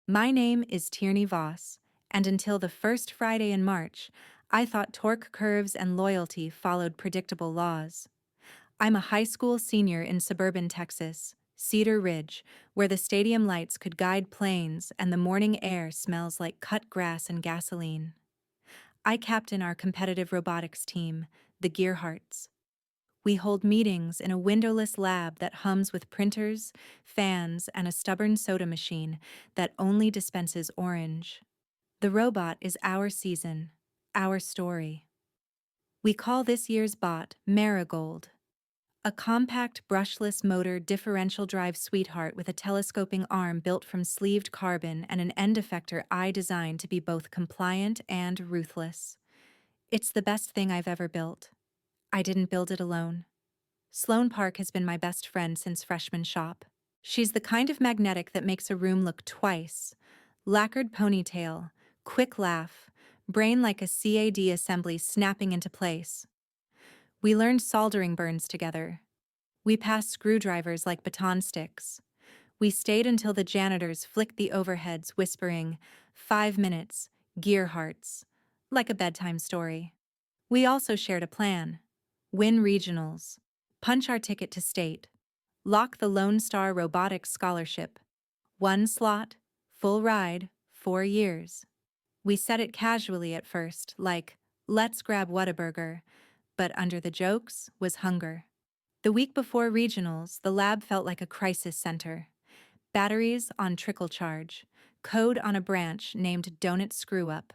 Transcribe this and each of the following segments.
My name is Tierney Voss, and until the first Friday in March, I thought torque curves and loyalty followed predictable laws. I'm a high school senior in suburban Texas, Cedar Ridge, where the stadium lights could guide planes and the morning air smells like cut grass and gasoline. I captain our competitive robotics team, the Gearhearts. We hold meetings in a windowless lab that hums with printers, fans, and a stubborn soda machine that only dispenses orange. The robot is our season, our story. We call this year's bot Marigold, a compact brushless motor differential drive sweetheart with a telescoping arm built from sleeved carbon and an end effector I designed to be both compliant and ruthless. It's the best thing I've ever built. I didn't build it alone. Sloane Park has been my best friend since freshman shop. She's the kind of magnetic that makes a room look twice. Lacquered ponytail, quick laugh, brain like a CAD assembly snapping into place. We learned soldering burns together. We passed screwdrivers like baton sticks. We stayed until the janitors flicked the overheads, whispering, 5 minutes, gear hearts, like a bedtime story. We also shared a plan. Win regionals. Punch our ticket to state. Lock the Lone Star Robotics Scholarship. One slot, full ride, 4 years. We said it casually at first, like, let's grab Whataburger, but under the jokes was hunger. The week before regionals, the lab felt like a crisis center. Batteries on trickle charge, code on a branch named Donut Screw Up.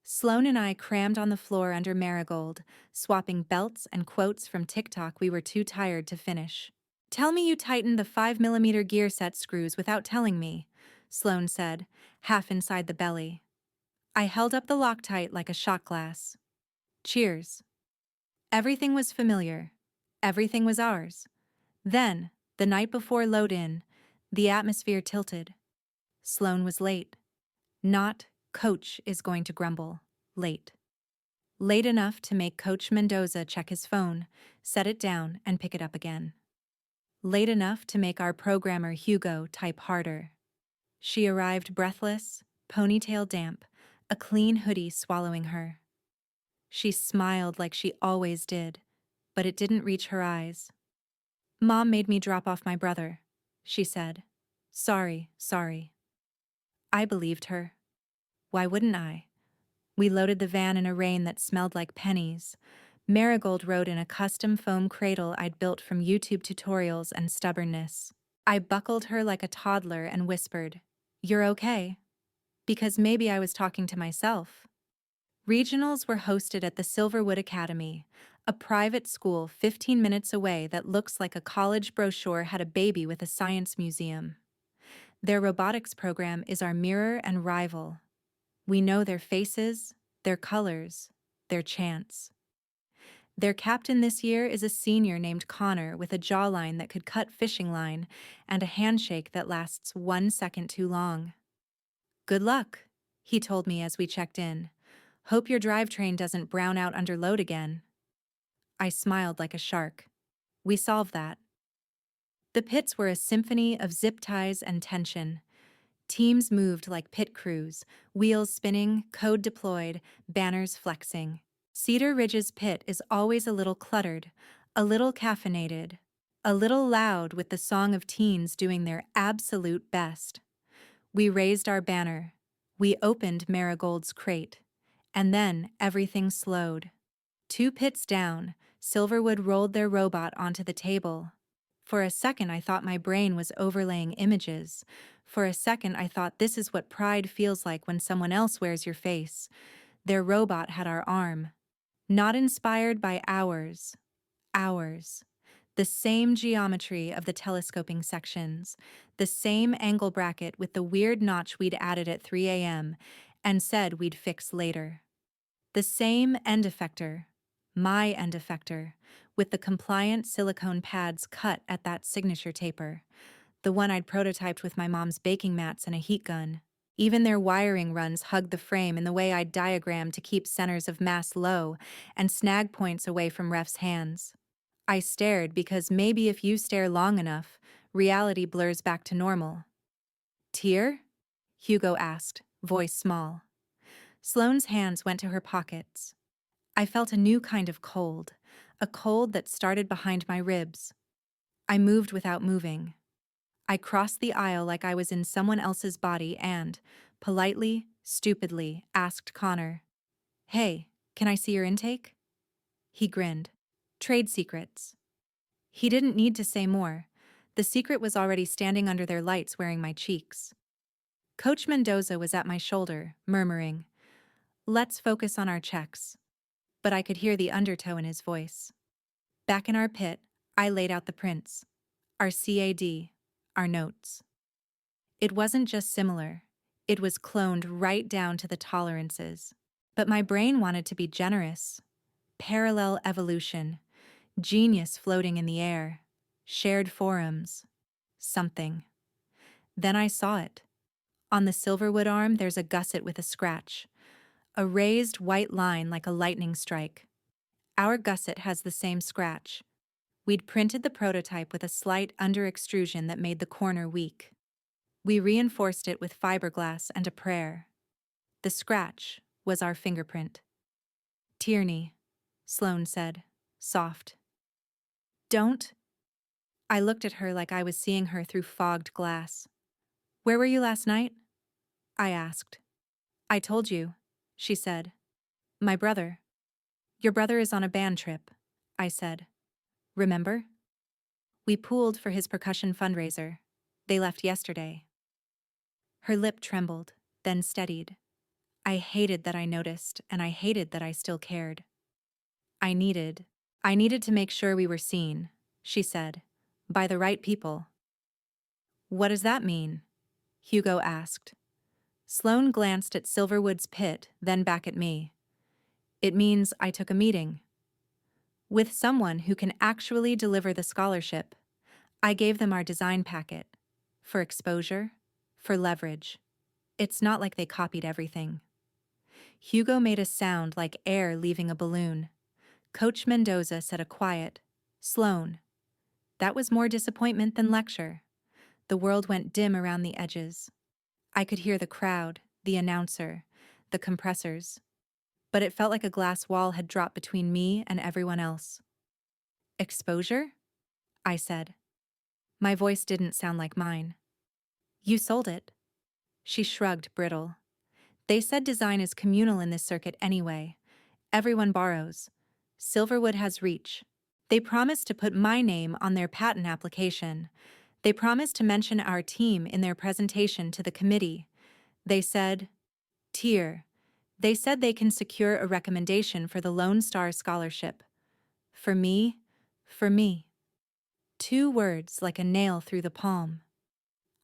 Sloane and I crammed on the floor under Marigold, swapping belts and quotes from TikTok we were too tired to finish. Tell me you tightened the 5mm gear set screws without telling me, Sloane said, half inside the belly. I held up the Loctite like a shot glass. Cheers. Everything was familiar. Everything was ours. Then, the night before load-in, the atmosphere tilted. Sloane was late. Not, Coach is going to grumble. Late. Late enough to make Coach Mendoza check his phone, set it down, and pick it up again. Late enough to make our programmer Hugo type harder. She arrived breathless, ponytail damp, a clean hoodie swallowing her. She smiled like she always did, but it didn't reach her eyes. Mom made me drop off my brother, she said. Sorry. I believed her. Why wouldn't I? We loaded the van in a rain that smelled like pennies. Marigold rode in a custom foam cradle I'd built from YouTube tutorials and stubbornness. I buckled her like a toddler and whispered, "You're okay?" Because maybe I was talking to myself. Regionals were hosted at the Silverwood Academy, a private school 15 minutes away that looks like a college brochure had a baby with a science museum. Their robotics program is our mirror and rival. We know their faces, their colors, their chants. Their captain this year is a senior named Connor with a jawline that could cut fishing line and a handshake that lasts 1 second too long. Good luck, he told me as we checked in. Hope your drivetrain doesn't brown out under load again. I smiled like a shark. We solved that. The pits were a symphony of zip ties and tension. Teams moved like pit crews, wheels spinning, code deployed, banners flexing. Cedar Ridge's pit is always a little cluttered, a little caffeinated, a little loud with the song of teens doing their absolute best. We raised our banner. We opened Marigold's crate. And then everything slowed. 2 pits down, Silverwood rolled their robot onto the table. For a second I thought my brain was overlaying images. For a second I thought this is what pride feels like when someone else wears your face. Their robot had our arm. Not inspired by ours. Ours. The same geometry of the telescoping sections, the same angle bracket with the weird notch we'd added at 3 a.m. and said we'd fix later. The same end effector, my end effector, with the compliant silicone pads cut at that signature taper, the one I'd prototyped with my mom's baking mats and a heat gun. Even their wiring runs hugged the frame in the way I'd diagrammed to keep centers of mass low and snag points away from refs' hands. I stared because maybe if you stare long enough, reality blurs back to normal. Tear? Hugo asked, voice small. Sloane's hands went to her pockets. I felt a new kind of cold, a cold that started behind my ribs. I moved without moving. I crossed the aisle like I was in someone else's body and, politely, stupidly, asked Connor, "Hey, can I see your intake?" He grinned. "Trade secrets." He didn't need to say more. The secret was already standing under their lights wearing my cheeks. Coach Mendoza was at my shoulder, murmuring, "Let's focus on our checks." But I could hear the undertow in his voice. Back in our pit, I laid out the prints. Our CAD, our notes. It wasn't just similar. It was cloned right down to the tolerances. But my brain wanted to be generous. Parallel evolution. Genius floating in the air. Shared forums. Something. Then I saw it. On the Silverwood arm, there's a gusset with a scratch. A raised white line like a lightning strike. Our gusset has the same scratch. We'd printed the prototype with a slight under-extrusion that made the corner weak. We reinforced it with fiberglass and a prayer. The scratch was our fingerprint. "Tierney," Sloane said, soft. "Don't." I looked at her like I was seeing her through fogged glass. "Where were you last night?" I asked. "I told you," she said. "My brother." "Your brother is on a band trip," I said. "Remember?" "We pooled for his percussion fundraiser. They left yesterday." Her lip trembled, then steadied. I hated that I noticed, and I hated that I still cared. I needed to make sure we were seen," she said, "by the right people." "What does that mean?" Hugo asked. Sloane glanced at Silverwood's pit, then back at me. "It means I took a meeting. With someone who can actually deliver the scholarship. I gave them our design packet. For exposure, for leverage. It's not like they copied everything." Hugo made a sound like air leaving a balloon. Coach Mendoza said a quiet, "Sloane." That was more disappointment than lecture. The world went dim around the edges. I could hear the crowd, the announcer, the compressors. But it felt like a glass wall had dropped between me and everyone else. "Exposure?" I said. My voice didn't sound like mine. "You sold it." She shrugged, brittle. "They said design is communal in this circuit anyway. Everyone borrows. Silverwood has reach. They promised to put my name on their patent application. They promised to mention our team in their presentation to the committee. They said, tier. They said they can secure a recommendation for the Lone Star Scholarship. For me, for me." 2 words like a nail through the palm.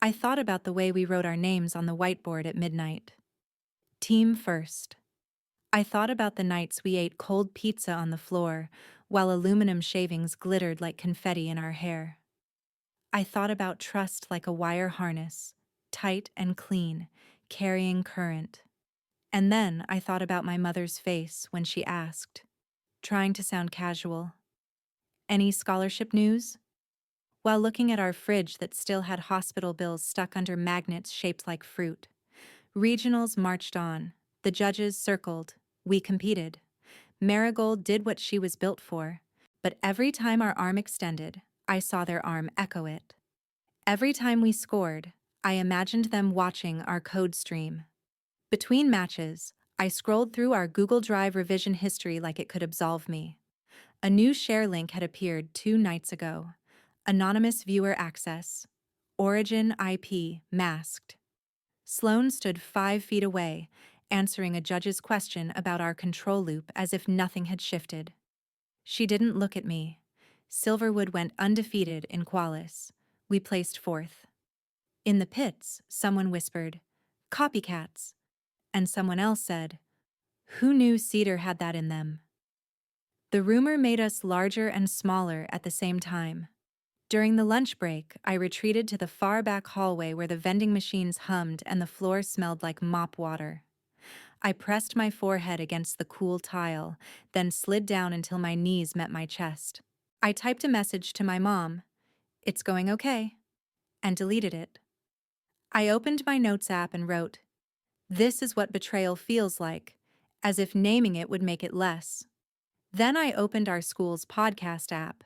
I thought about the way we wrote our names on the whiteboard at midnight. Team first. I thought about the nights we ate cold pizza on the floor while aluminum shavings glittered like confetti in our hair. I thought about trust like a wire harness, tight and clean, carrying current. And then I thought about my mother's face when she asked, trying to sound casual, "Any scholarship news?" While looking at our fridge that still had hospital bills stuck under magnets shaped like fruit. Regionals marched on. The judges circled. We competed. Marigold did what she was built for. But every time our arm extended, I saw their arm echo it. Every time we scored, I imagined them watching our code stream. Between matches, I scrolled through our Google Drive revision history like it could absolve me. A new share link had appeared 2 nights ago. Anonymous viewer access. Origin IP masked. Sloane stood 5 feet away, answering a judge's question about our control loop as if nothing had shifted. She didn't look at me. Silverwood went undefeated in Qualis. We placed 4th. In the pits, someone whispered, "Copycats." And someone else said, "Who knew Cedar had that in them?" The rumor made us larger and smaller at the same time. During the lunch break, I retreated to the far back hallway where the vending machines hummed and the floor smelled like mop water. I pressed my forehead against the cool tile, then slid down until my knees met my chest. I typed a message to my mom, "It's going okay," and deleted it. I opened my notes app and wrote, "This is what betrayal feels like," as if naming it would make it less. Then I opened our school's podcast app.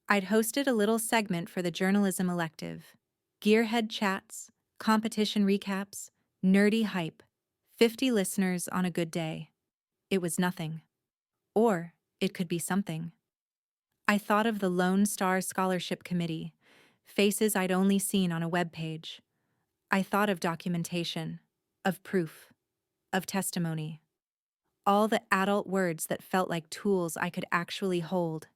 I'd hosted a little segment for the journalism elective. Gearhead chats, competition recaps, nerdy hype. 50 listeners on a good day. It was nothing. Or it could be something. I thought of the Lone Star Scholarship Committee, faces I'd only seen on a web page. I thought of documentation, of proof, of testimony. All the adult words that felt like tools I could actually hold.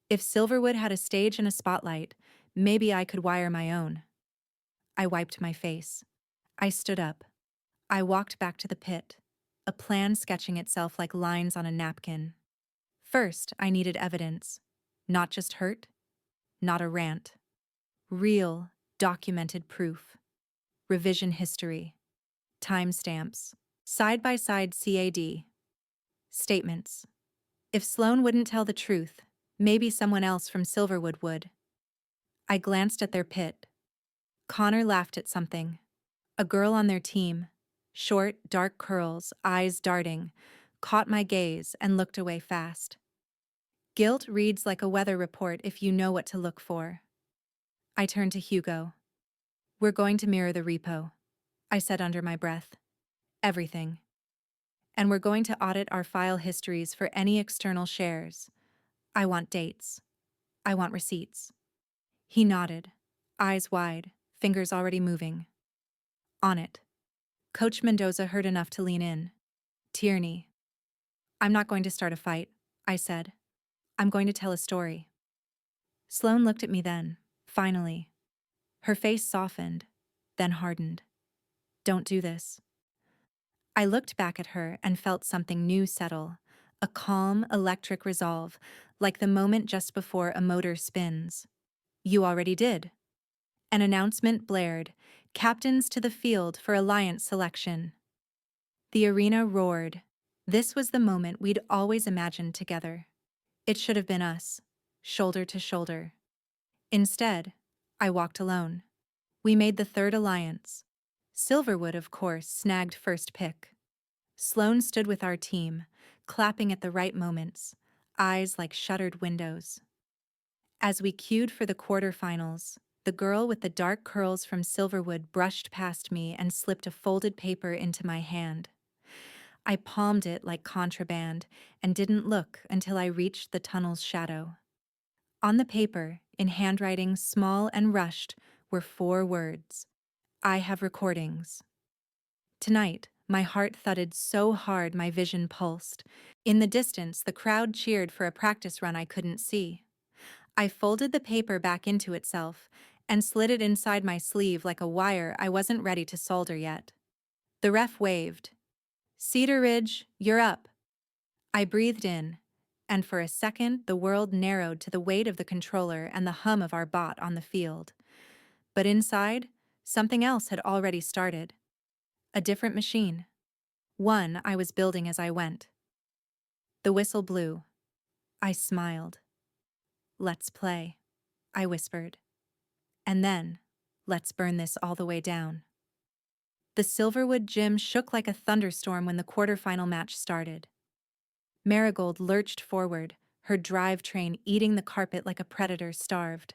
If Silverwood had a stage and a spotlight, maybe I could wire my own. I wiped my face. I stood up. I walked back to the pit, a plan sketching itself like lines on a napkin. First, I needed evidence. Not just hurt, not a rant. Real, documented proof. Revision history. Timestamps. Side-by-side CAD. Statements. If Sloan wouldn't tell the truth, maybe someone else from Silverwood would. I glanced at their pit. Connor laughed at something. A girl on their team, short, dark curls, eyes darting, caught my gaze and looked away fast. Guilt reads like a weather report if you know what to look for. I turned to Hugo. "We're going to mirror the repo," I said under my breath. "Everything. And we're going to audit our file histories for any external shares. I want dates. I want receipts." He nodded, eyes wide, fingers already moving. On it. Coach Mendoza heard enough to lean in. "Tierney." "I'm not going to start a fight," I said. "I'm going to tell a story." Sloan looked at me then, finally. Her face softened, then hardened. "Don't do this." I looked back at her and felt something new settle, a calm, electric resolve, like the moment just before a motor spins. "You already did." An announcement blared, "Captains to the field for Alliance selection." The arena roared. This was the moment we'd always imagined together. It should have been us, shoulder to shoulder. Instead, I walked alone. We made the third alliance. Silverwood, of course, snagged first pick. Sloan stood with our team, clapping at the right moments, eyes like shuttered windows. As we queued for the quarterfinals, the girl with the dark curls from Silverwood brushed past me and slipped a folded paper into my hand. I palmed it like contraband and didn't look until I reached the tunnel's shadow. On the paper, in handwriting small and rushed, were 4 words. "I have recordings." Tonight, my heart thudded so hard my vision pulsed. In the distance, the crowd cheered for a practice run I couldn't see. I folded the paper back into itself and slid it inside my sleeve like a wire I wasn't ready to solder yet. The ref waved. "Cedar Ridge, you're up." I breathed in, and for a second the world narrowed to the weight of the controller and the hum of our bot on the field. But inside, something else had already started. A different machine. One I was building as I went. The whistle blew. I smiled. "Let's play," I whispered. And then, "Let's burn this all the way down." The Silverwood gym shook like a thunderstorm when the quarterfinal match started. Marigold lurched forward, her drivetrain eating the carpet like a predator starved.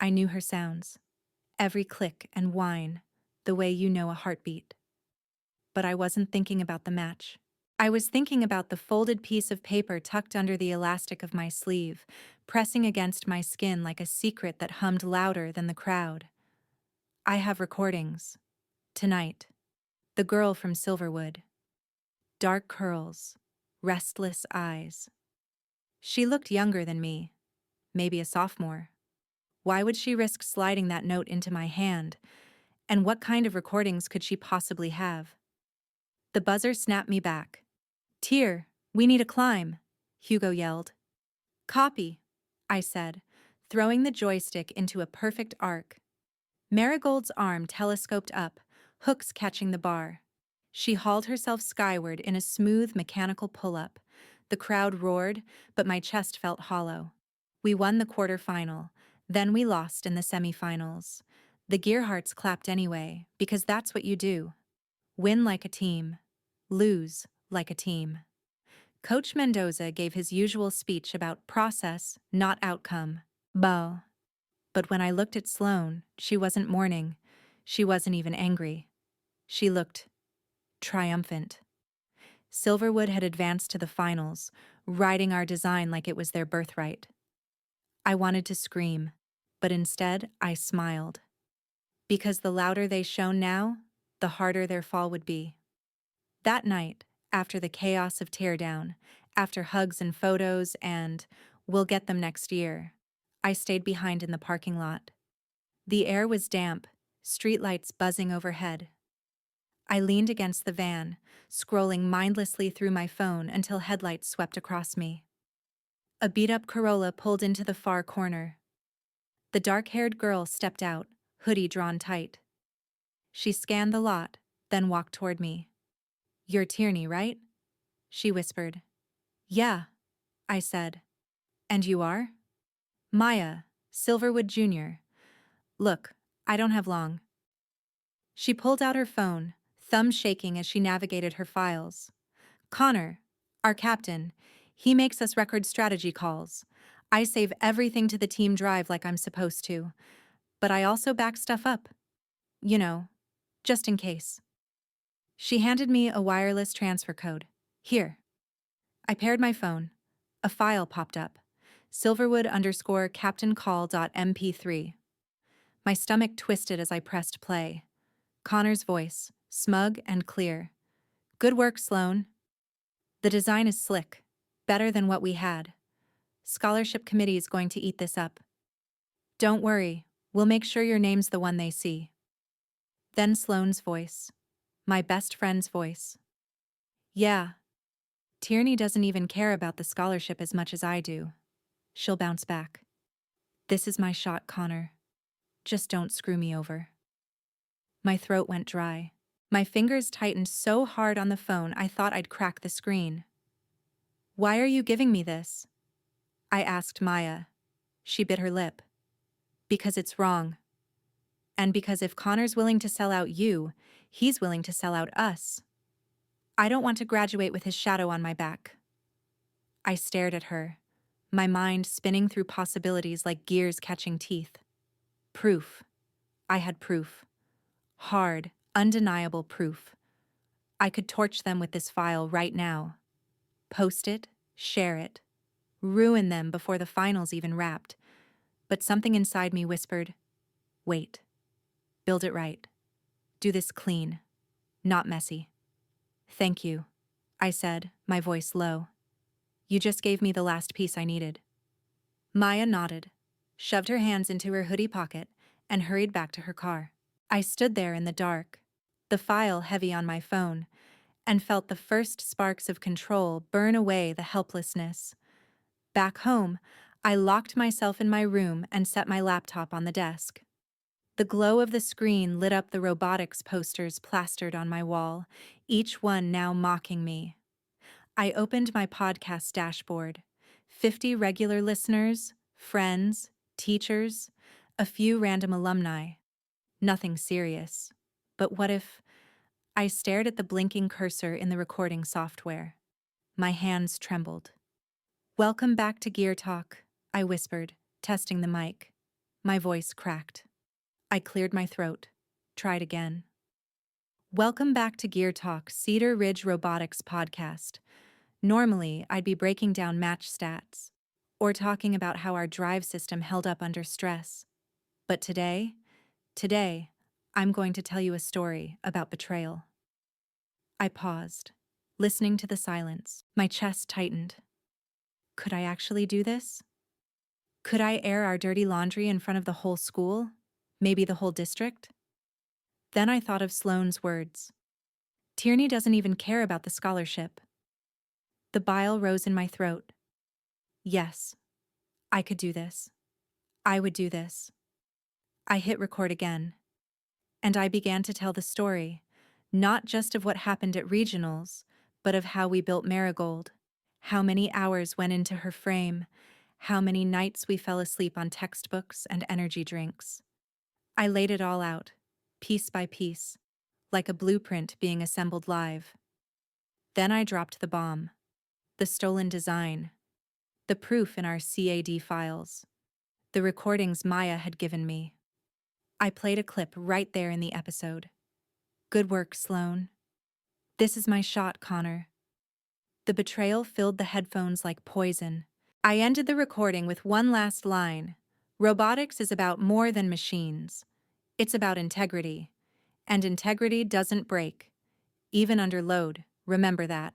I knew her sounds, every click and whine, the way you know a heartbeat. But I wasn't thinking about the match. I was thinking about the folded piece of paper tucked under the elastic of my sleeve, pressing against my skin like a secret that hummed louder than the crowd. "I have recordings. Tonight." The girl from Silverwood. Dark curls, restless eyes. She looked younger than me, maybe a sophomore. Why would she risk sliding that note into my hand? And what kind of recordings could she possibly have? The buzzer snapped me back. "Tier, we need a climb," Hugo yelled. "Copy," I said, throwing the joystick into a perfect arc. Marigold's arm telescoped up, hooks catching the bar. She hauled herself skyward in a smooth mechanical pull-up. The crowd roared, but my chest felt hollow. We won the quarterfinal, then we lost in the semifinals. The Gearhearts clapped anyway, because that's what you do. Win like a team. Lose like a team. Coach Mendoza gave his usual speech about process, not outcome. Bah. But when I looked at Sloane, she wasn't mourning. She wasn't even angry. She looked triumphant. Silverwood had advanced to the finals, riding our design like it was their birthright. I wanted to scream, but instead I smiled. Because the louder they shone now, the harder their fall would be. That night, after the chaos of teardown, after hugs and photos and, "We'll get them next year," I stayed behind in the parking lot. The air was damp, streetlights buzzing overhead. I leaned against the van, scrolling mindlessly through my phone until headlights swept across me. A beat-up Corolla pulled into the far corner. The dark-haired girl stepped out, hoodie drawn tight. She scanned the lot, then walked toward me. "You're Tierney, right?" she whispered. "Yeah," I said. "And you are?" "Maya, Silverwood Jr. Look, I don't have long." She pulled out her phone, thumb shaking as she navigated her files. "Connor, our captain, he makes us record strategy calls. I save everything to the team drive like I'm supposed to. But I also back stuff up. You know, just in case." She handed me a wireless transfer code. "Here." I paired my phone. A file popped up. Silverwood_CaptainCall.mp3. My stomach twisted as I pressed play. Connor's voice, smug and clear. "Good work, Sloane. The design is slick. Better than what we had. Scholarship committee is going to eat this up. Don't worry, we'll make sure your name's the one they see." Then Sloane's voice. My best friend's voice. "Yeah. Tierney doesn't even care about the scholarship as much as I do. She'll bounce back. This is my shot, Connor. Just don't screw me over." My throat went dry. My fingers tightened so hard on the phone I thought I'd crack the screen. "Why are you giving me this?" I asked Maya. She bit her lip. "Because it's wrong. And because if Connor's willing to sell out you, he's willing to sell out us. I don't want to graduate with his shadow on my back." I stared at her, my mind spinning through possibilities like gears catching teeth. Proof. I had proof. Hard, undeniable proof. I could torch them with this file right now. Post it, share it, ruin them before the finals even wrapped. But something inside me whispered, "Wait. Build it right. Do this clean, not messy." "Thank you," I said, my voice low. "You just gave me the last piece I needed." Maya nodded, shoved her hands into her hoodie pocket, and hurried back to her car. I stood there in the dark, the file heavy on my phone, and felt the first sparks of control burn away the helplessness. Back home, I locked myself in my room and set my laptop on the desk. The glow of the screen lit up the robotics posters plastered on my wall, each one now mocking me. I opened my podcast dashboard. 50 regular listeners, friends, teachers, a few random alumni. Nothing serious. But what if... I stared at the blinking cursor in the recording software. My hands trembled. "Welcome back to Gear Talk," I whispered, testing the mic. My voice cracked. I cleared my throat. Tried again. "Welcome back to Gear Talk, Cedar Ridge Robotics Podcast. Normally, I'd be breaking down match stats, or talking about how our drive system held up under stress. But today, I'm going to tell you a story about betrayal." I paused, listening to the silence. My chest tightened. Could I actually do this? Could I air our dirty laundry in front of the whole school? Maybe the whole district? Then I thought of Sloane's words. Tierney doesn't even care about the scholarship. The bile rose in my throat. Yes, I could do this. I would do this. I hit record again. And I began to tell the story, not just of what happened at regionals, but of how we built Marigold, how many hours went into her frame, how many nights we fell asleep on textbooks and energy drinks. I laid it all out, piece by piece, like a blueprint being assembled live. Then I dropped the bomb. The stolen design. The proof in our CAD files. The recordings Maya had given me. I played a clip right there in the episode. Good work, Sloan. This is my shot, Connor. The betrayal filled the headphones like poison. I ended the recording with one last line. Robotics is about more than machines. It's about integrity. And integrity doesn't break. Even under load, remember that.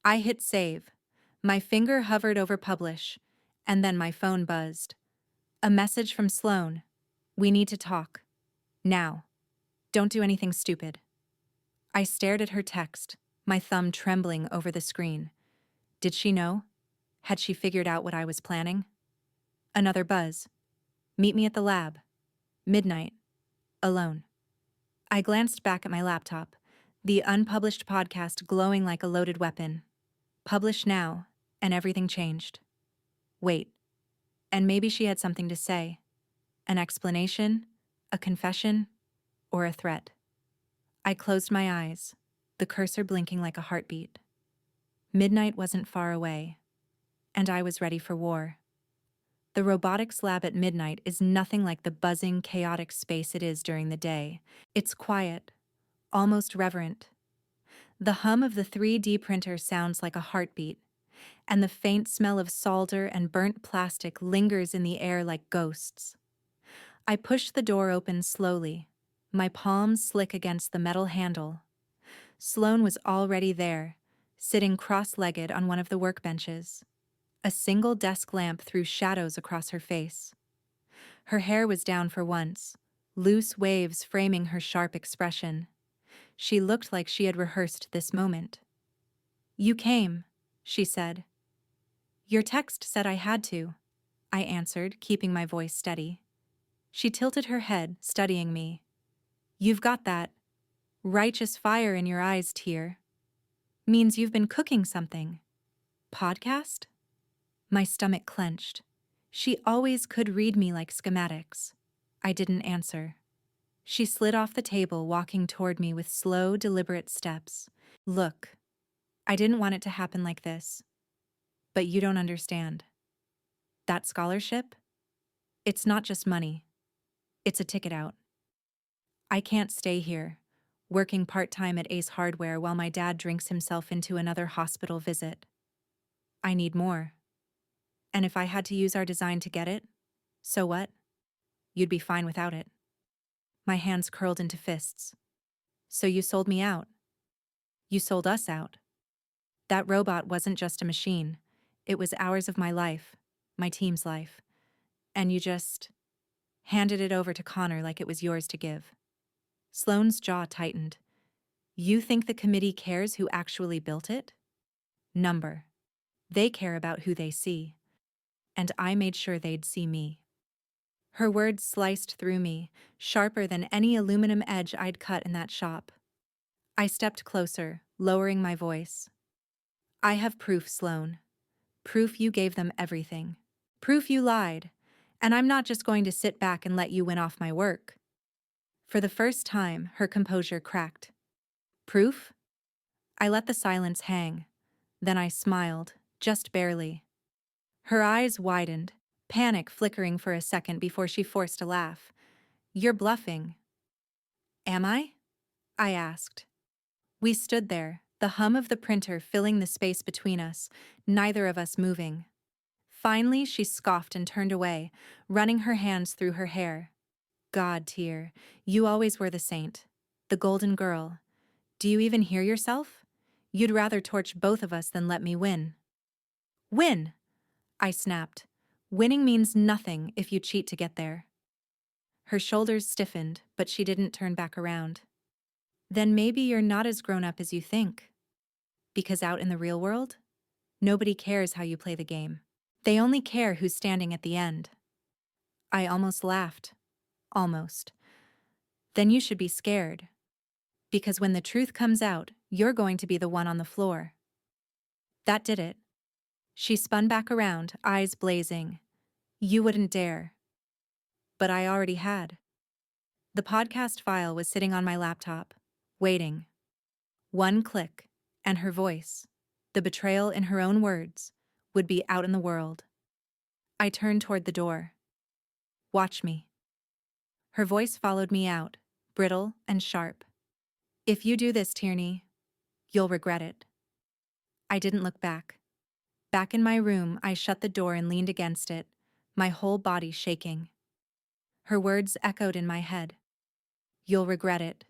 I hit save. My finger hovered over publish, and then my phone buzzed. A message from Sloan. We need to talk. Now. Don't do anything stupid. I stared at her text, my thumb trembling over the screen. Did she know? Had she figured out what I was planning? Another buzz. Meet me at the lab. Midnight. Alone. I glanced back at my laptop, the unpublished podcast glowing like a loaded weapon. Publish now, and everything changed. Wait. And maybe she had something to say. An explanation, a confession, or a threat. I closed my eyes, the cursor blinking like a heartbeat. Midnight wasn't far away, and I was ready for war. The robotics lab at midnight is nothing like the buzzing, chaotic space it is during the day. It's quiet, almost reverent. The hum of the 3D printer sounds like a heartbeat, and the faint smell of solder and burnt plastic lingers in the air like ghosts. I pushed the door open slowly, my palms slick against the metal handle. Sloan was already there, sitting cross-legged on one of the workbenches. A single desk lamp threw shadows across her face. Her hair was down for once, loose waves framing her sharp expression. She looked like she had rehearsed this moment. "You came," she said. "Your text said I had to," I answered, keeping my voice steady. She tilted her head, studying me. "You've got that righteous fire in your eyes, Tyr. Means you've been cooking something. Podcast?" My stomach clenched. She always could read me like schematics. I didn't answer. She slid off the table, walking toward me with slow, deliberate steps. "Look, I didn't want it to happen like this. But you don't understand. That scholarship? It's not just money. It's a ticket out. I can't stay here, working part-time at Ace Hardware while my dad drinks himself into another hospital visit. I need more. And if I had to use our design to get it, so what? You'd be fine without it." My hands curled into fists. "So you sold me out. You sold us out. That robot wasn't just a machine. It was hours of my life, my team's life. And you just handed it over to Connor like it was yours to give." Sloane's jaw tightened. "You think the committee cares who actually built it? Number. They care about who they see. And I made sure they'd see me." Her words sliced through me, sharper than any aluminum edge I'd cut in that shop. I stepped closer, lowering my voice. "I have proof, Sloan. Proof you gave them everything. Proof you lied. And I'm not just going to sit back and let you win off my work." For the first time, her composure cracked. "Proof?" I let the silence hang. Then I smiled, just barely. Her eyes widened, panic flickering for a second before she forced a laugh. "You're bluffing." "Am I?" I asked. We stood there, the hum of the printer filling the space between us, neither of us moving. Finally, she scoffed and turned away, running her hands through her hair. "God, Tyr, you always were the saint. The golden girl. Do you even hear yourself? You'd rather torch both of us than let me win." "Win!" I snapped. "Winning means nothing if you cheat to get there." Her shoulders stiffened, but she didn't turn back around. "Then maybe you're not as grown up as you think. Because out in the real world, nobody cares how you play the game. They only care who's standing at the end." I almost laughed. Almost. "Then you should be scared. Because when the truth comes out, you're going to be the one on the floor." That did it. She spun back around, eyes blazing. "You wouldn't dare." But I already had. The podcast file was sitting on my laptop, waiting. One click, and her voice, the betrayal in her own words, would be out in the world. I turned toward the door. Watch me. Her voice followed me out, brittle and sharp. If you do this, Tierney, you'll regret it. I didn't look back. Back in my room, I shut the door and leaned against it, my whole body shaking. Her words echoed in my head. You'll regret it.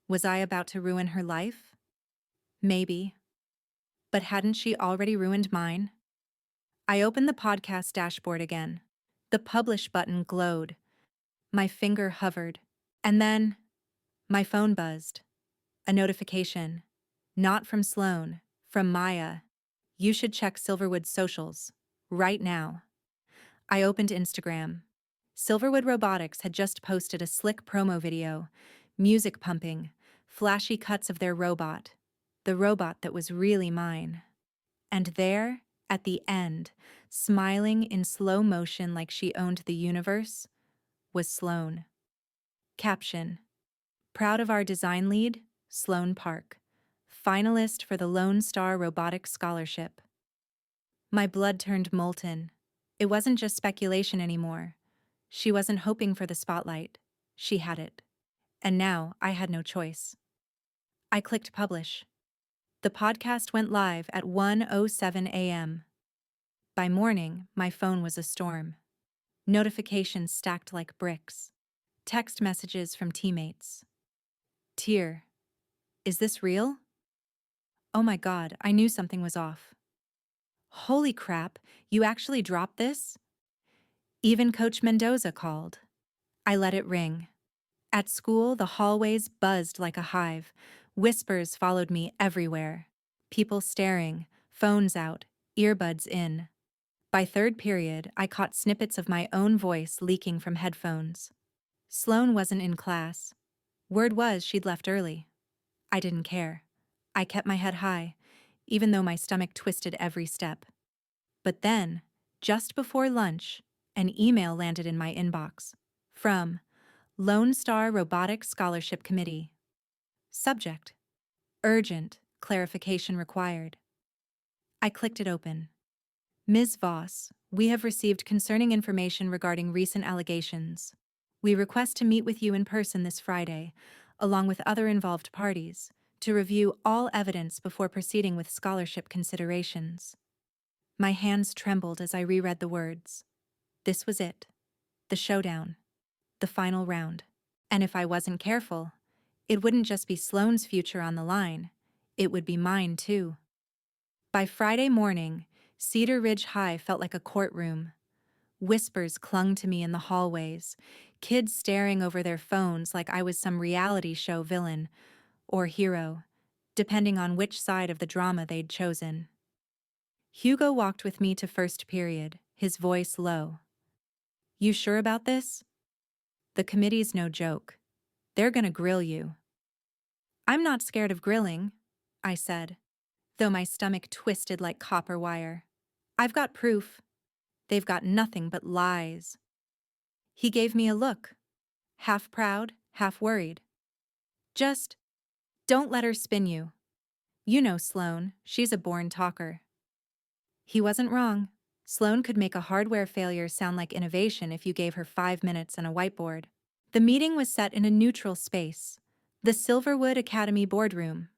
Was I about to ruin her life? Maybe. But hadn't she already ruined mine? I opened the podcast dashboard again. The publish button glowed. My finger hovered. And then, my phone buzzed. A notification. Not from Sloan, from Maya. You should check Silverwood's socials. Right now. I opened Instagram. Silverwood Robotics had just posted a slick promo video, music pumping, flashy cuts of their robot, the robot that was really mine. And there, at the end, smiling in slow motion like she owned the universe, was Sloan. Caption: Proud of our design lead, Sloan Park, finalist for the Lone Star Robotics Scholarship. My blood turned molten. It wasn't just speculation anymore. She wasn't hoping for the spotlight. She had it. And now I had no choice. I clicked publish. The podcast went live at 1:07 a.m. By morning, my phone was a storm. Notifications stacked like bricks. Text messages from teammates. Tier, is this real? Oh my God, I knew something was off. Holy crap, you actually dropped this? Even Coach Mendoza called. I let it ring. At school, the hallways buzzed like a hive. Whispers followed me everywhere. People staring, phones out, earbuds in. By third period, I caught snippets of my own voice leaking from headphones. Sloan wasn't in class. Word was she'd left early. I didn't care. I kept my head high, even though my stomach twisted every step. But then, just before lunch, an email landed in my inbox. From Lone Star Robotics Scholarship Committee. Subject: Urgent, clarification required. I clicked it open. Ms. Voss, we have received concerning information regarding recent allegations. We request to meet with you in person this Friday, along with other involved parties, to review all evidence before proceeding with scholarship considerations. My hands trembled as I reread the words. This was it. The showdown. The final round. And if I wasn't careful, it wouldn't just be Sloane's future on the line, it would be mine too. By Friday morning, Cedar Ridge High felt like a courtroom. Whispers clung to me in the hallways, kids staring over their phones like I was some reality show villain, or hero, depending on which side of the drama they'd chosen. Hugo walked with me to first period, his voice low. You sure about this? The committee's no joke. They're gonna grill you. I'm not scared of grilling, I said, though my stomach twisted like copper wire. I've got proof. They've got nothing but lies. He gave me a look, half proud, half worried. Just, don't let her spin you. You know Sloan, she's a born talker. He wasn't wrong. Sloan could make a hardware failure sound like innovation if you gave her 5 minutes and a whiteboard. The meeting was set in a neutral space, the Silverwood Academy boardroom.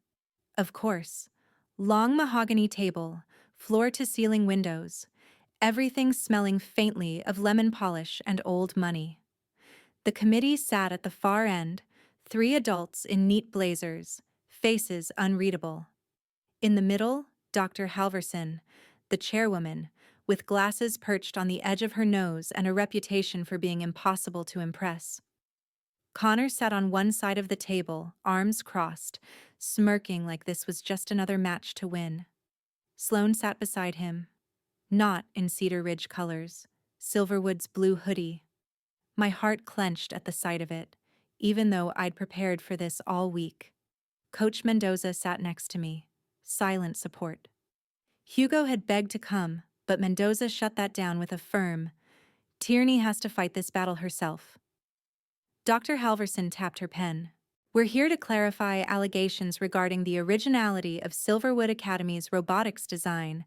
Of course, long mahogany table, floor-to-ceiling windows, everything smelling faintly of lemon polish and old money. The committee sat at the far end, 3 adults in neat blazers, faces unreadable. In the middle, Dr. Halverson, the chairwoman, with glasses perched on the edge of her nose and a reputation for being impossible to impress. Connor sat on one side of the table, arms crossed, smirking like this was just another match to win. Sloan sat beside him, not in Cedar Ridge colors, Silverwood's blue hoodie. My heart clenched at the sight of it, even though I'd prepared for this all week. Coach Mendoza sat next to me, silent support. Hugo had begged to come, but Mendoza shut that down with a firm, Tierney has to fight this battle herself. Dr. Halverson tapped her pen. We're here to clarify allegations regarding the originality of Silverwood Academy's robotics design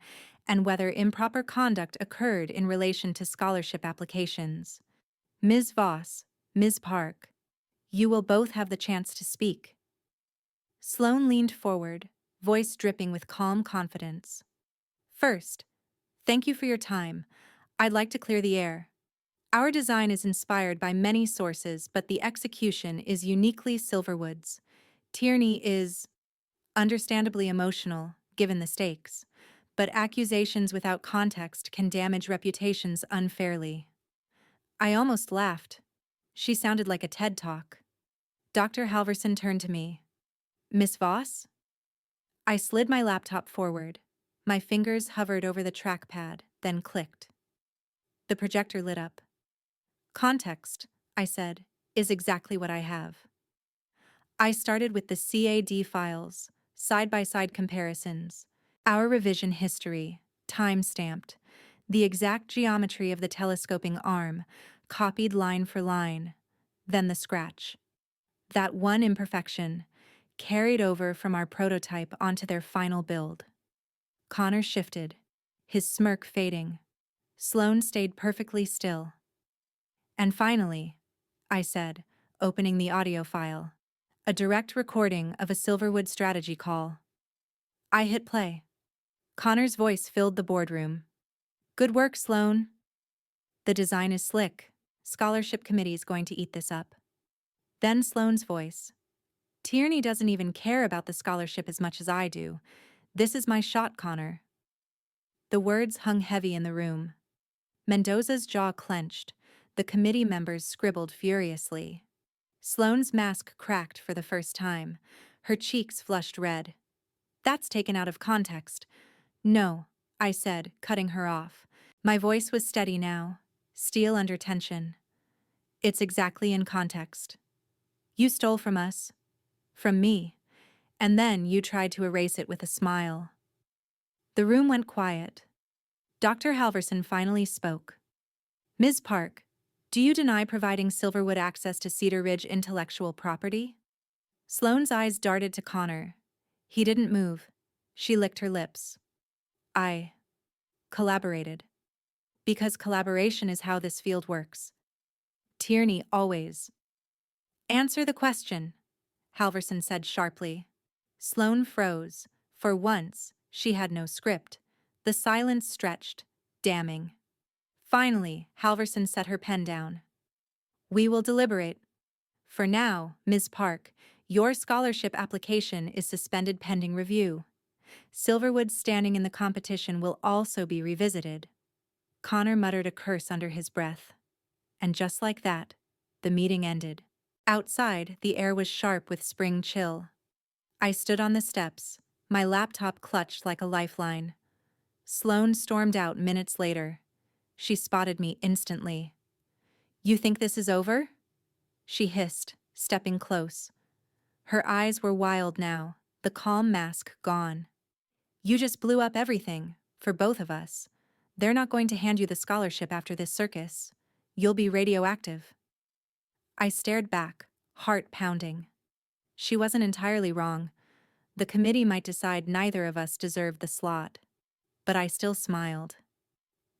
and whether improper conduct occurred in relation to scholarship applications. Ms. Voss, Ms. Park, you will both have the chance to speak. Sloane leaned forward, voice dripping with calm confidence. First, thank you for your time. I'd like to clear the air. Our design is inspired by many sources, but the execution is uniquely Silverwood's. Tierney is understandably emotional, given the stakes, but accusations without context can damage reputations unfairly. I almost laughed. She sounded like a TED Talk. Dr. Halverson turned to me. Miss Voss? I slid my laptop forward. My fingers hovered over the trackpad, then clicked. The projector lit up. Context, I said, is exactly what I have. I started with the CAD files, side-by-side comparisons, our revision history, time-stamped, the exact geometry of the telescoping arm, copied line for line, then the scratch. That one imperfection, carried over from our prototype onto their final build. Connor shifted, his smirk fading. Sloane stayed perfectly still. And finally, I said, opening the audio file, a direct recording of a Silverwood strategy call. I hit play. Connor's voice filled the boardroom. Good work, Sloane. The design is slick. Scholarship committee's going to eat this up. Then Sloane's voice. Tierney doesn't even care about the scholarship as much as I do. This is my shot, Connor. The words hung heavy in the room. Mendoza's jaw clenched. The committee members scribbled furiously. Sloane's mask cracked for the first time. Her cheeks flushed red. That's taken out of context. No, I said, cutting her off. My voice was steady now, steel under tension. It's exactly in context. You stole from us. From me. And then you tried to erase it with a smile. The room went quiet. Dr. Halverson finally spoke. Ms. Park, do you deny providing Silverwood access to Cedar Ridge intellectual property? Sloane's eyes darted to Connor. He didn't move. She licked her lips. I collaborated. Because collaboration is how this field works. Tierney always. Answer the question, Halverson said sharply. Sloane froze. For once, she had no script. The silence stretched, damning. Finally, Halverson set her pen down. We will deliberate. For now, Ms. Park, your scholarship application is suspended pending review. Silverwood's standing in the competition will also be revisited. Connor muttered a curse under his breath. And just like that, the meeting ended. Outside, the air was sharp with spring chill. I stood on the steps, my laptop clutched like a lifeline. Sloane stormed out minutes later. She spotted me instantly. You think this is over? She hissed, stepping close. Her eyes were wild now, the calm mask gone. You just blew up everything, for both of us. They're not going to hand you the scholarship after this circus. You'll be radioactive. I stared back, heart pounding. She wasn't entirely wrong. The committee might decide neither of us deserved the slot. But I still smiled.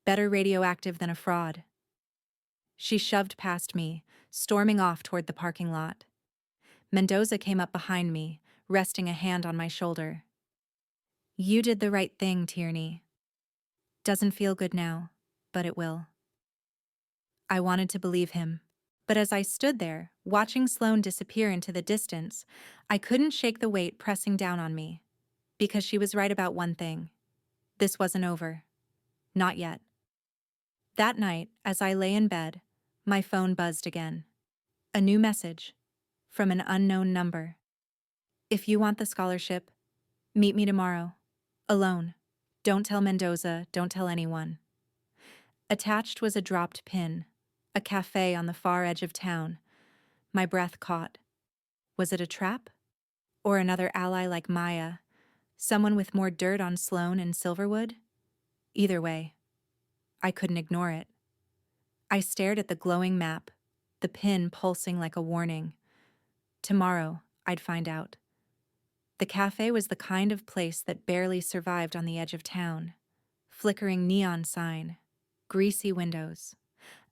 Better radioactive than a fraud. She shoved past me, storming off toward the parking lot. Mendoza came up behind me, resting a hand on my shoulder. You did the right thing, Tierney. Doesn't feel good now, but it will. I wanted to believe him. But as I stood there, watching Sloane disappear into the distance, I couldn't shake the weight pressing down on me. Because she was right about one thing. This wasn't over. Not yet. That night, as I lay in bed, my phone buzzed again. A new message. From an unknown number. If you want the scholarship, meet me tomorrow. Alone. Don't tell Mendoza, don't tell anyone. Attached was a dropped pin. A cafe on the far edge of town. My breath caught. Was it a trap? Or another ally like Maya? Someone with more dirt on Sloane and Silverwood? Either way, I couldn't ignore it. I stared at the glowing map. the pin pulsing like a warning. Tomorrow, I'd find out. The cafe was the kind of place that barely survived on the edge of town. Flickering neon sign, greasy windows,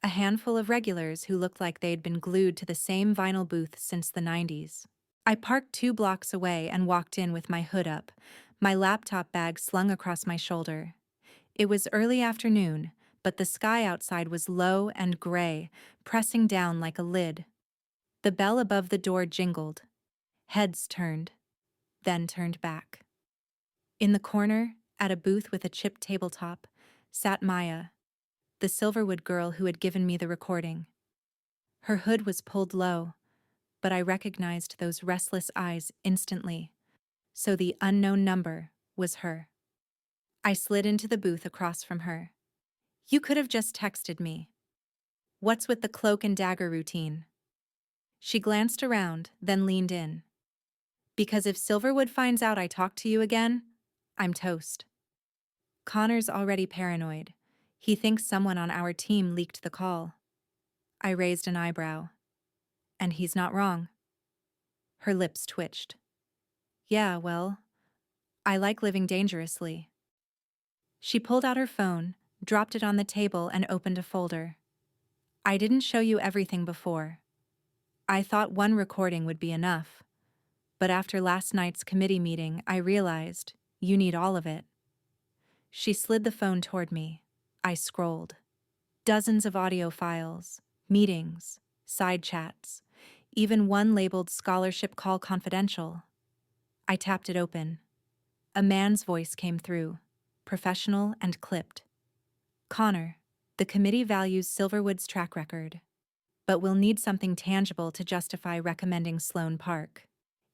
a handful of regulars who looked like they'd been glued to the same vinyl booth since the 90s. I parked 2 blocks away and walked in with my hood up, my laptop bag slung across my shoulder. It was early afternoon, but the sky outside was low and gray, pressing down like a lid. The bell above the door jingled. Heads turned, then turned back. In the corner, at a booth with a chipped tabletop, sat Maya, the Silverwood girl who had given me the recording. Her hood was pulled low, but I recognized those restless eyes instantly. So the unknown number was her. I slid into the booth across from her. You could have just texted me. What's with the cloak and dagger routine? She glanced around, then leaned in. Because if Silverwood finds out I talked to you again, I'm toast. Connor's already paranoid. He thinks someone on our team leaked the call. I raised an eyebrow. And he's not wrong. Her lips twitched. Yeah, well, I like living dangerously. She pulled out her phone, dropped it on the table, and opened a folder. I didn't show you everything before. I thought one recording would be enough. But after last night's committee meeting, I realized you need all of it. She slid the phone toward me. I scrolled. Dozens of audio files, meetings, side chats, even one labeled Scholarship Call Confidential. I tapped it open. A man's voice came through, professional and clipped. Connor, the committee values Silverwood's track record, but we'll need something tangible to justify recommending Sloan Park.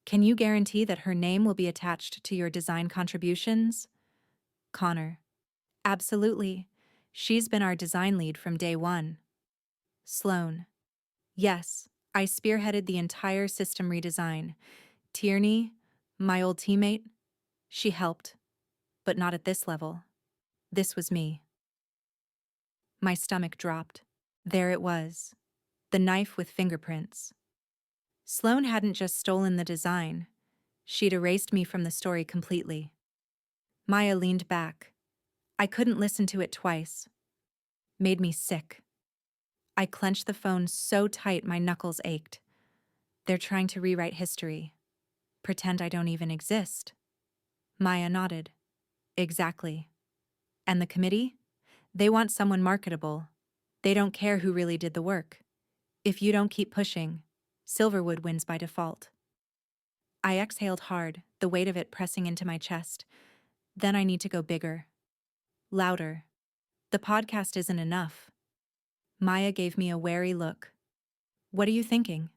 Can you guarantee that her name will be attached to your design contributions? Connor. Absolutely. She's been our design lead from day one. Sloan. Yes, I spearheaded the entire system redesign. Tierney, my old teammate, she helped, but not at this level. This was me. My stomach dropped. There it was. The knife with fingerprints. Sloan hadn't just stolen the design. She'd erased me from the story completely. Maya leaned back. I couldn't listen to it twice. Made me sick. I clenched the phone so tight my knuckles ached. They're trying to rewrite history. Pretend I don't even exist. Maya nodded. Exactly. And the committee? They want someone marketable. They don't care who really did the work. If you don't keep pushing, Silverwood wins by default. I exhaled hard, the weight of it pressing into my chest. Then I need to go bigger. Louder. The podcast isn't enough. Maya gave me a wary look. What are you thinking?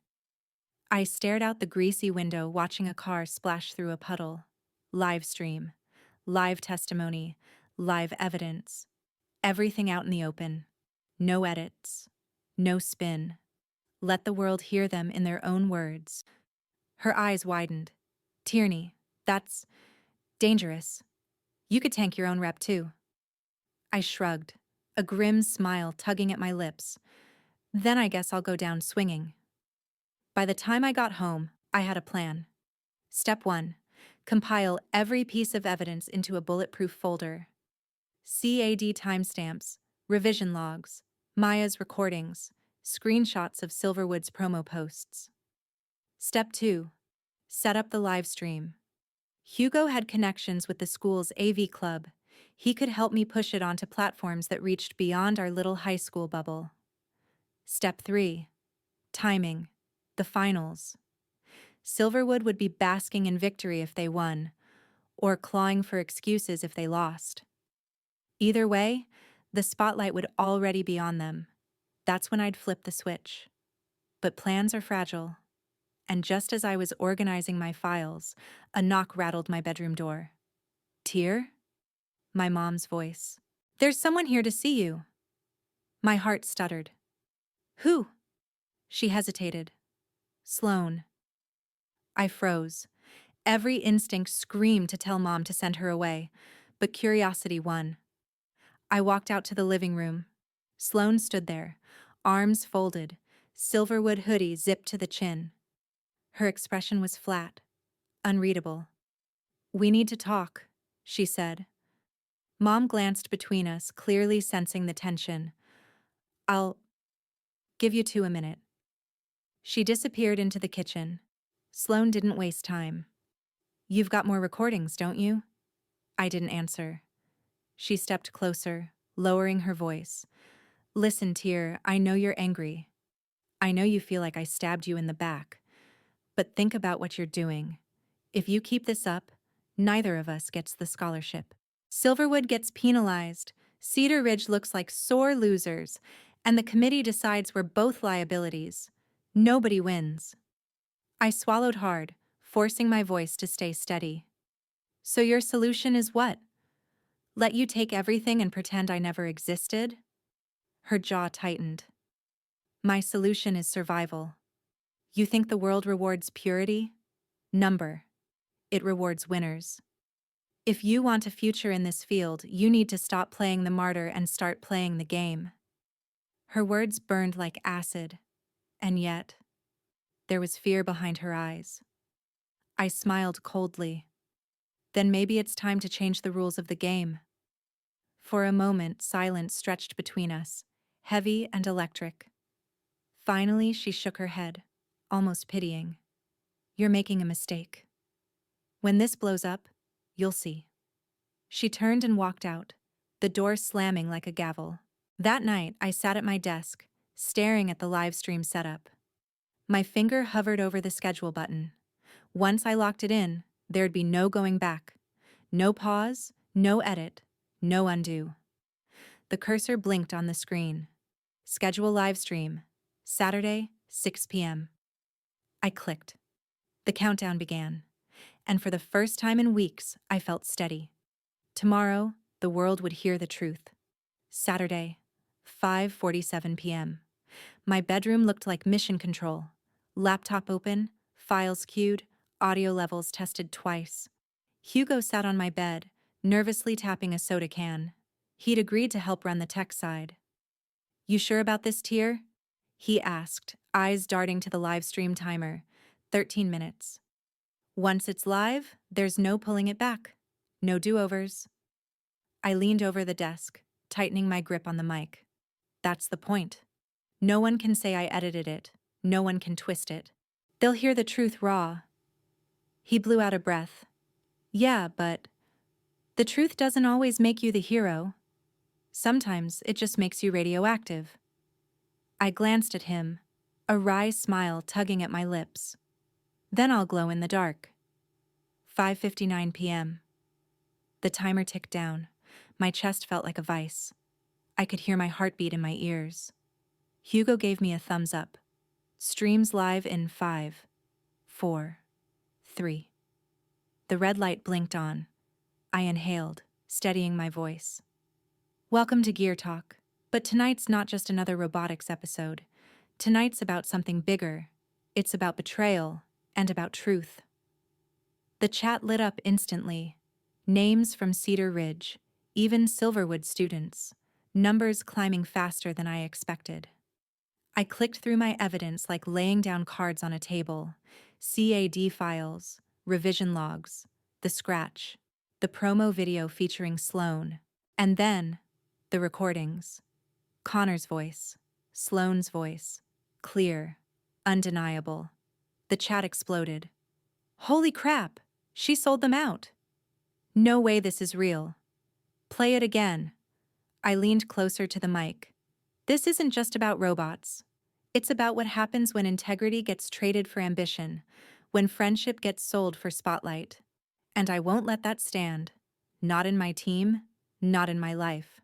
I stared out the greasy window, watching a car splash through a puddle. Live stream. Live testimony. Live evidence. Everything out in the open. No edits. No spin. Let the world hear them in their own words. Her eyes widened. Tierney, that's dangerous. You could tank your own rep too. I shrugged, a grim smile tugging at my lips. Then I guess I'll go down swinging. By the time I got home, I had a plan. Step 1. Compile every piece of evidence into a bulletproof folder. CAD timestamps, revision logs, Maya's recordings, screenshots of Silverwood's promo posts. Step 2. Set up the live stream. Hugo had connections with the school's AV club. He could help me push it onto platforms that reached beyond our little high school bubble. Step 3. Timing. The finals. Silverwood would be basking in victory if they won, or clawing for excuses if they lost. Either way, the spotlight would already be on them. That's when I'd flip the switch. But plans are fragile. And just as I was organizing my files, a knock rattled my bedroom door. Tear? My mom's voice. There's someone here to see you. My heart stuttered. Who? She hesitated. Sloan. I froze. Every instinct screamed to tell Mom to send her away, but curiosity won. I walked out to the living room. Sloan stood there, arms folded, Silverwood hoodie zipped to the chin. Her expression was flat, unreadable. "We need to talk," she said. Mom glanced between us, clearly sensing the tension. "I'll give you two a minute." She disappeared into the kitchen. Sloane didn't waste time. "You've got more recordings, don't you?" I didn't answer. She stepped closer, lowering her voice. "Listen, Tyr, I know you're angry. I know you feel like I stabbed you in the back. But think about what you're doing. If you keep this up, neither of us gets the scholarship. Silverwood gets penalized, Cedar Ridge looks like sore losers, and the committee decides we're both liabilities. Nobody wins." I swallowed hard, forcing my voice to stay steady. "So your solution is what? Let you take everything and pretend I never existed?" Her jaw tightened. "My solution is survival. You think the world rewards purity? Number. It rewards winners. If you want a future in this field, you need to stop playing the martyr and start playing the game." Her words burned like acid, and yet, there was fear behind her eyes. I smiled coldly. "Then maybe it's time to change the rules of the game." For a moment, silence stretched between us, heavy and electric. Finally, she shook her head, almost pitying. "You're making a mistake. When this blows up, you'll see." She turned and walked out, the door slamming like a gavel. That night, I sat at my desk, staring at the live stream setup. My finger hovered over the schedule button. Once I locked it in, there'd be no going back. No pause, no edit, no undo. The cursor blinked on the screen. Schedule live stream, Saturday, 6 p.m. I clicked. The countdown began, and for the first time in weeks, I felt steady. Tomorrow, the world would hear the truth. Saturday, 5:47 p.m. My bedroom looked like mission control. Laptop open, files queued, audio levels tested twice. Hugo sat on my bed, nervously tapping a soda can. He'd agreed to help run the tech side. "You sure about this, Tyr?" he asked, eyes darting to the live stream timer. 13 minutes. "Once it's live, there's no pulling it back. No do-overs." I leaned over the desk, tightening my grip on the mic. "That's the point. No one can say I edited it. No one can twist it. They'll hear the truth raw." He blew out a breath. "Yeah, but the truth doesn't always make you the hero. Sometimes it just makes you radioactive." I glanced at him, a wry smile tugging at my lips. "Then I'll glow in the dark." 5:59 p.m. The timer ticked down. My chest felt like a vice. I could hear my heartbeat in my ears. Hugo gave me a thumbs up. Streams live in 5, 4, 3. The red light blinked on. I inhaled, steadying my voice. "Welcome to Gear Talk. But tonight's not just another robotics episode. Tonight's about something bigger. It's about betrayal and about truth." The chat lit up instantly. Names from Cedar Ridge, even Silverwood students. Numbers climbing faster than I expected. I clicked through my evidence like laying down cards on a table. CAD files, revision logs, the scratch, the promo video featuring Sloane, and then the recordings. Connor's voice, Sloane's voice, clear, undeniable. The chat exploded. "Holy crap! She sold them out. No way this is real. Play it again." I leaned closer to the mic. "This isn't just about robots. It's about what happens when integrity gets traded for ambition, when friendship gets sold for spotlight. And I won't let that stand. Not in my team, not in my life."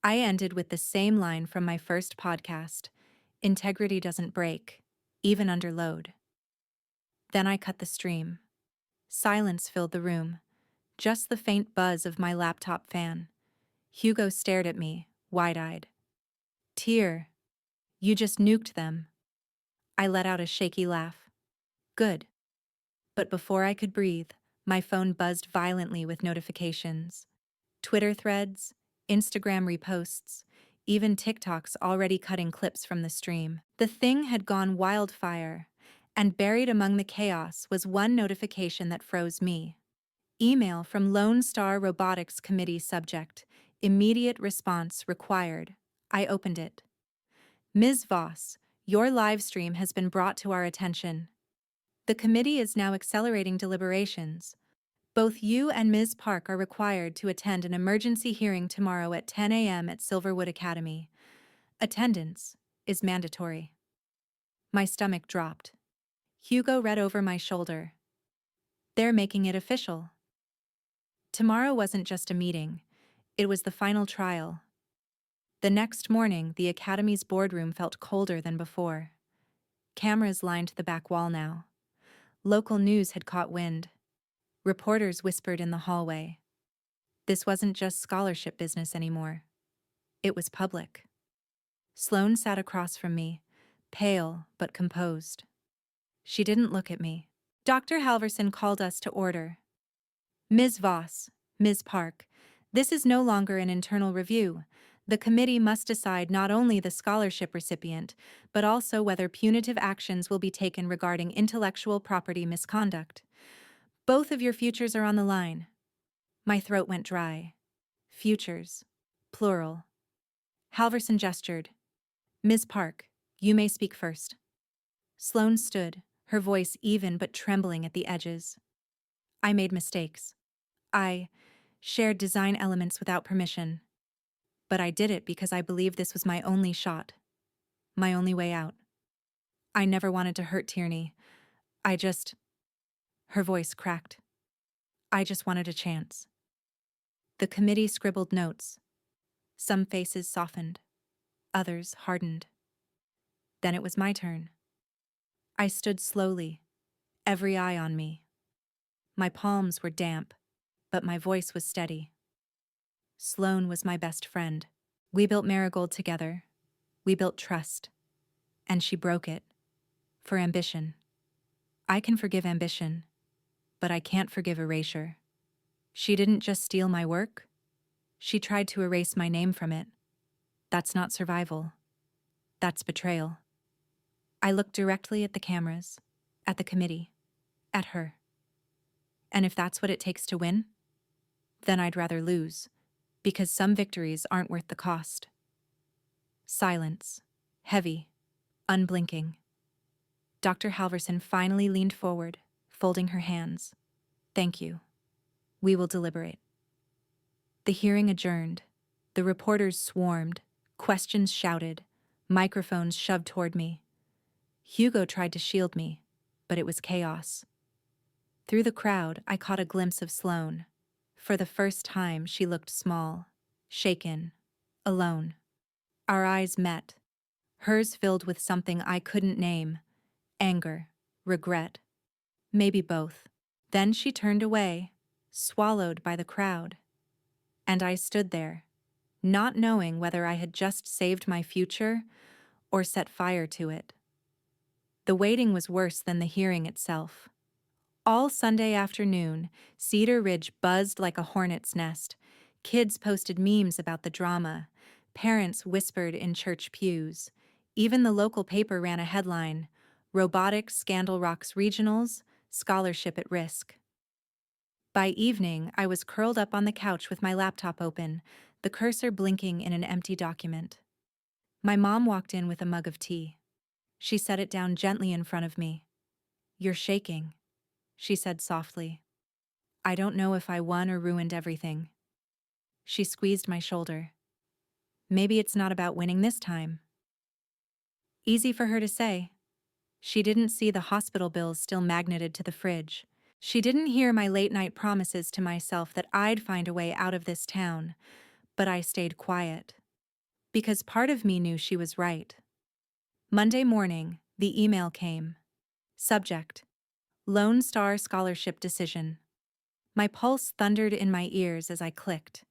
I ended with the same line from my first podcast: "Integrity doesn't break, even under load." Then I cut the stream. Silence filled the room, just the faint buzz of my laptop fan. Hugo stared at me, wide-eyed. "Tyr, you just nuked them." I let out a shaky laugh. "Good." But before I could breathe, my phone buzzed violently with notifications. Twitter threads, Instagram reposts, even TikToks already cutting clips from the stream. The thing had gone wildfire, and buried among the chaos was one notification that froze me. Email from Lone Star Robotics Committee subject. Immediate response required. I opened it. Ms. Voss, your live stream has been brought to our attention. The committee is now accelerating deliberations. Both you and Ms. Park are required to attend an emergency hearing tomorrow at 10 a.m. at Silverwood Academy. Attendance is mandatory. My stomach dropped. Hugo read over my shoulder. They're making it official. Tomorrow wasn't just a meeting, it was the final trial. The next morning, the Academy's boardroom felt colder than before. Cameras lined the back wall now. Local news had caught wind. Reporters whispered in the hallway. This wasn't just scholarship business anymore. It was public. Sloane sat across from me, pale but composed. She didn't look at me. Dr. Halverson called us to order. Ms. Voss, Ms. Park, this is no longer an internal review. The committee must decide not only the scholarship recipient, but also whether punitive actions will be taken regarding intellectual property misconduct. Both of your futures are on the line. My throat went dry. Futures. Plural. Halverson gestured. Ms. Park, you may speak first. Sloane stood, her voice even but trembling at the edges. I made mistakes. I shared design elements without permission. But I did it because I believed this was my only shot. My only way out. I never wanted to hurt Tierney. Her voice cracked. I just wanted a chance. The committee scribbled notes. Some faces softened. Others hardened. Then it was my turn. I stood slowly, every eye on me. My palms were damp, but my voice was steady. Sloane was my best friend. We built Marigold together. We built trust. And she broke it. For ambition. I can forgive ambition, but I can't forgive erasure. She didn't just steal my work. She tried to erase my name from it. That's not survival. That's betrayal. I looked directly at the cameras, at the committee, at her. And if that's what it takes to win, then I'd rather lose, because some victories aren't worth the cost. Silence. Heavy. Unblinking. Dr. Halverson finally leaned forward, folding her hands. Thank you. We will deliberate. The hearing adjourned. The reporters swarmed, questions shouted, microphones shoved toward me. Hugo tried to shield me, but it was chaos. Through the crowd, I caught a glimpse of Sloane. For the first time, she looked small, shaken, alone. Our eyes met, hers filled with something I couldn't name, anger, regret, maybe both. Then she turned away, swallowed by the crowd. And I stood there, not knowing whether I had just saved my future or set fire to it. The waiting was worse than the hearing itself. All Sunday afternoon, Cedar Ridge buzzed like a hornet's nest. Kids posted memes about the drama. Parents whispered in church pews. Even the local paper ran a headline, Robotics Scandal Rocks Regionals, Scholarship at Risk. By evening, I was curled up on the couch with my laptop open, the cursor blinking in an empty document. My mom walked in with a mug of tea. She set it down gently in front of me. You're shaking, she said softly. I don't know if I won or ruined everything. She squeezed my shoulder. Maybe it's not about winning this time. Easy for her to say. She didn't see the hospital bills still magneted to the fridge. She didn't hear my late-night promises to myself that I'd find a way out of this town, but I stayed quiet. Because part of me knew she was right. Monday morning, the email came. Subject: Lone Star Scholarship Decision. My pulse thundered in my ears as I clicked.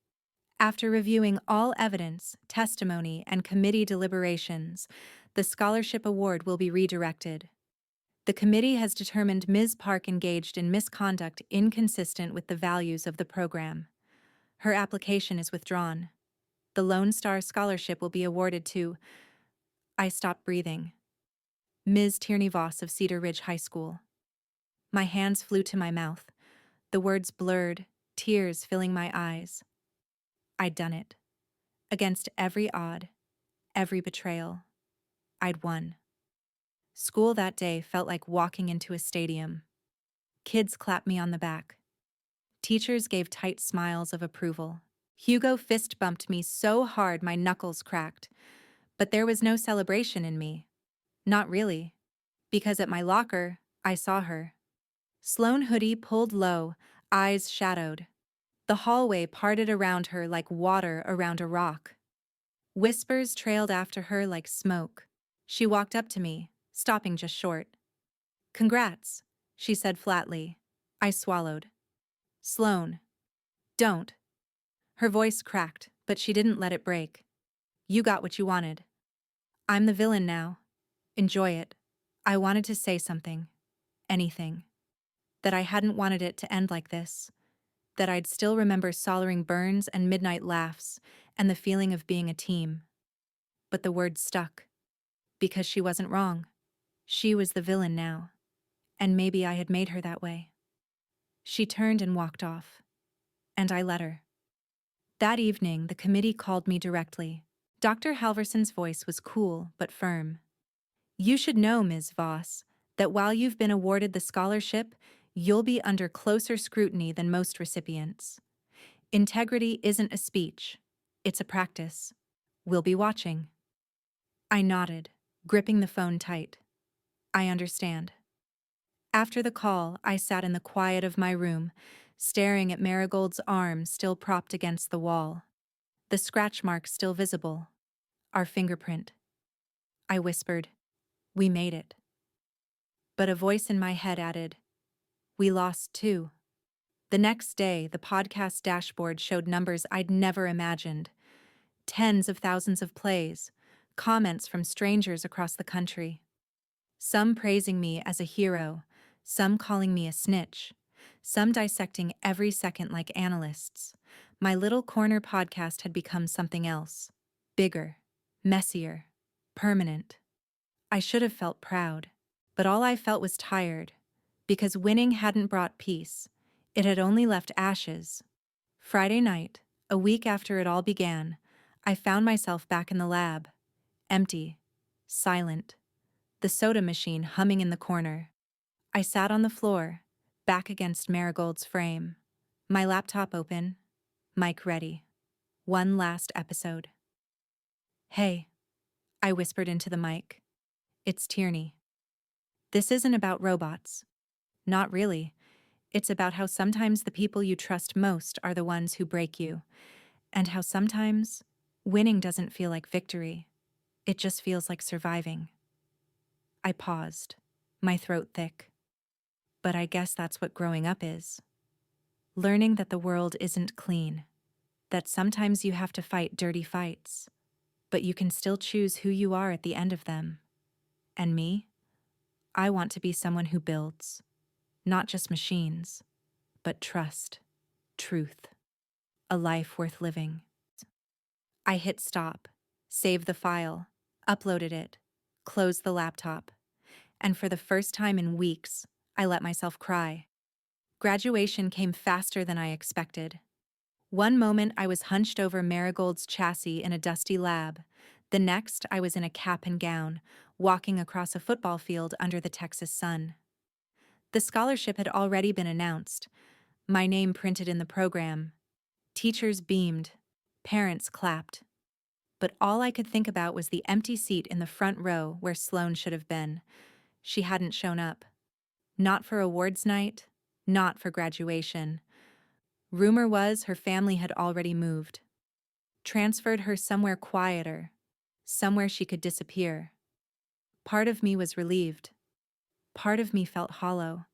After reviewing all evidence, testimony, and committee deliberations, the scholarship award will be redirected. The committee has determined Ms. Park engaged in misconduct inconsistent with the values of the program. Her application is withdrawn. The Lone Star Scholarship will be awarded to... I stopped breathing. Ms. Tierney Voss of Cedar Ridge High School. My hands flew to my mouth, the words blurred, tears filling my eyes. I'd done it. Against every odd, every betrayal, I'd won. School that day felt like walking into a stadium. Kids clapped me on the back. Teachers gave tight smiles of approval. Hugo fist bumped me so hard my knuckles cracked. But there was no celebration in me. Not really. Because at my locker, I saw her. Sloane hoodie pulled low, eyes shadowed. The hallway parted around her like water around a rock. Whispers trailed after her like smoke. She walked up to me, stopping just short. "Congrats," she said flatly. I swallowed. "Sloane. Don't." Her voice cracked, but she didn't let it break. "You got what you wanted. I'm the villain now. Enjoy it." I wanted to say something. Anything. That I hadn't wanted it to end like this. That I'd still remember soldering burns and midnight laughs and the feeling of being a team. But the words stuck. Because she wasn't wrong. She was the villain now. And maybe I had made her that way. She turned and walked off. And I let her. That evening, the committee called me directly. Dr. Halverson's voice was cool but firm. "You should know, Ms. Voss, that while you've been awarded the scholarship, you'll be under closer scrutiny than most recipients. Integrity isn't a speech. It's a practice. We'll be watching." I nodded, gripping the phone tight. I understand. After the call, I sat in the quiet of my room, staring at Marigold's arm still propped against the wall. The scratch mark still visible. Our fingerprint. I whispered, "We made it." But a voice in my head added, "We lost too." The next day, the podcast dashboard showed numbers I'd never imagined. Tens of thousands of plays, comments from strangers across the country. Some praising me as a hero, some calling me a snitch, some dissecting every second like analysts. My little corner podcast had become something else. Bigger, messier, permanent. I should have felt proud, but all I felt was tired, because winning hadn't brought peace. It had only left ashes. Friday night, a week after it all began, I found myself back in the lab. Empty. Silent. The soda machine humming in the corner. I sat on the floor, back against Marigold's frame. My laptop open. Mic ready. One last episode. "Hey," I whispered into the mic. "It's Tierney. This isn't about robots. Not really. It's about how sometimes the people you trust most are the ones who break you, and how sometimes winning doesn't feel like victory. It just feels like surviving." I paused, my throat thick. But I guess that's what growing up is. Learning that the world isn't clean, that sometimes you have to fight dirty fights, but you can still choose who you are at the end of them. And me? I want to be someone who builds, not just machines, but trust, truth, a life worth living. I hit stop, saved the file, uploaded it, closed the laptop, and for the first time in weeks, I let myself cry. Graduation came faster than I expected. One moment I was hunched over Marigold's chassis in a dusty lab. The next I was in a cap and gown, walking across a football field under the Texas sun. The scholarship had already been announced, my name printed in the program. Teachers beamed, parents clapped. But all I could think about was the empty seat in the front row where Sloane should have been. She hadn't shown up. Not for awards night, not for graduation. Rumor was her family had already moved. Transferred her somewhere quieter, somewhere she could disappear. Part of me was relieved. Part of me felt hollow,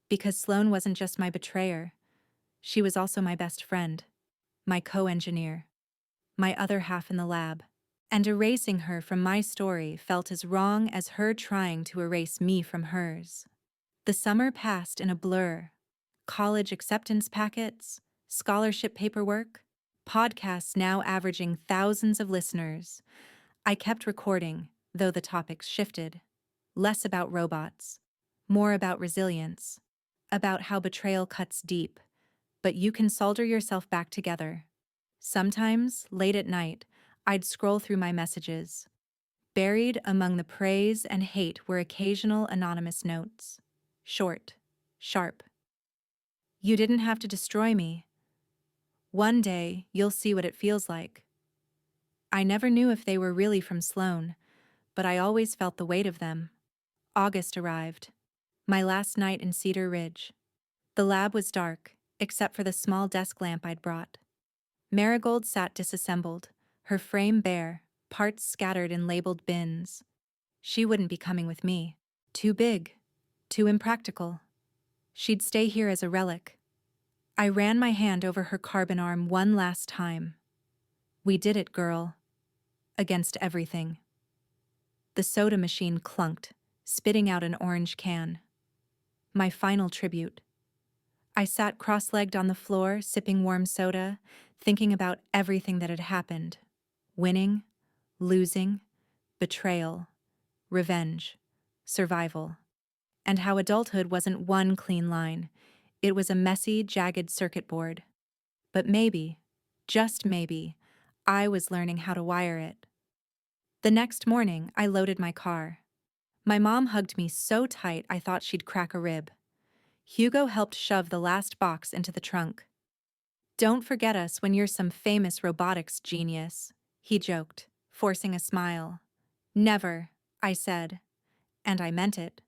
because Sloane wasn't just my betrayer. She was also my best friend, my co-engineer, my other half in the lab. And erasing her from my story felt as wrong as her trying to erase me from hers. The summer passed in a blur. College acceptance packets, scholarship paperwork, podcasts now averaging thousands of listeners. I kept recording, though the topics shifted. less about robots, more about resilience, about how betrayal cuts deep, but you can solder yourself back together. Sometimes, late at night, I'd scroll through my messages. Buried among the praise and hate were occasional anonymous notes. Short, sharp. You didn't have to destroy me. One day, you'll see what it feels like. I never knew if they were really from Sloan, but I always felt the weight of them. August arrived. My last night in Cedar Ridge. The lab was dark, except for the small desk lamp I'd brought. Marigold sat disassembled, her frame bare, parts scattered in labeled bins. She wouldn't be coming with me. Too big. Too impractical. She'd stay here as a relic. I ran my hand over her carbon arm one last time. We did it, girl. Against everything. The soda machine clunked, spitting out an orange can. My final tribute. I sat cross-legged on the floor, sipping warm soda, thinking about everything that had happened. Winning, losing, betrayal, revenge, survival. And how adulthood wasn't one clean line. It was a messy, jagged circuit board. But maybe, just maybe, I was learning how to wire it. The next morning, I loaded my car. My mom hugged me so tight I thought she'd crack a rib. Hugo helped shove the last box into the trunk. "Don't forget us when you're some famous robotics genius," he joked, forcing a smile. "Never," I said, and I meant it.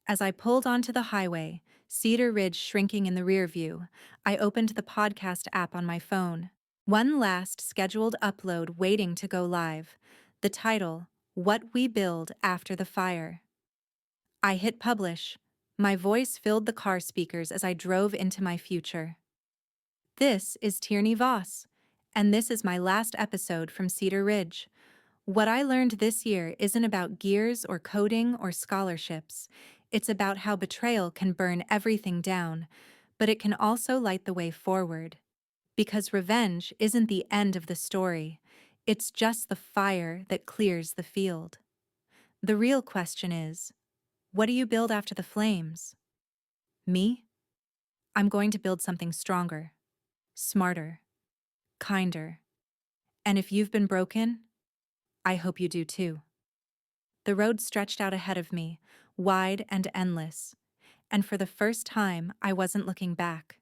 As I pulled onto the highway, Cedar Ridge shrinking in the rear view, I opened the podcast app on my phone. One last scheduled upload waiting to go live. The title, "What We Build After the Fire." I hit publish. My voice filled the car speakers as I drove into my future. This is Tierney Voss, and this is my last episode from Cedar Ridge. What I learned this year isn't about gears or coding or scholarships. It's about how betrayal can burn everything down, but it can also light the way forward. Because revenge isn't the end of the story. It's just the fire that clears the field. The real question is, what do you build after the flames? Me? I'm going to build something stronger, smarter, kinder. And if you've been broken, I hope you do too. The road stretched out ahead of me, wide and endless, and for the first time I wasn't looking back.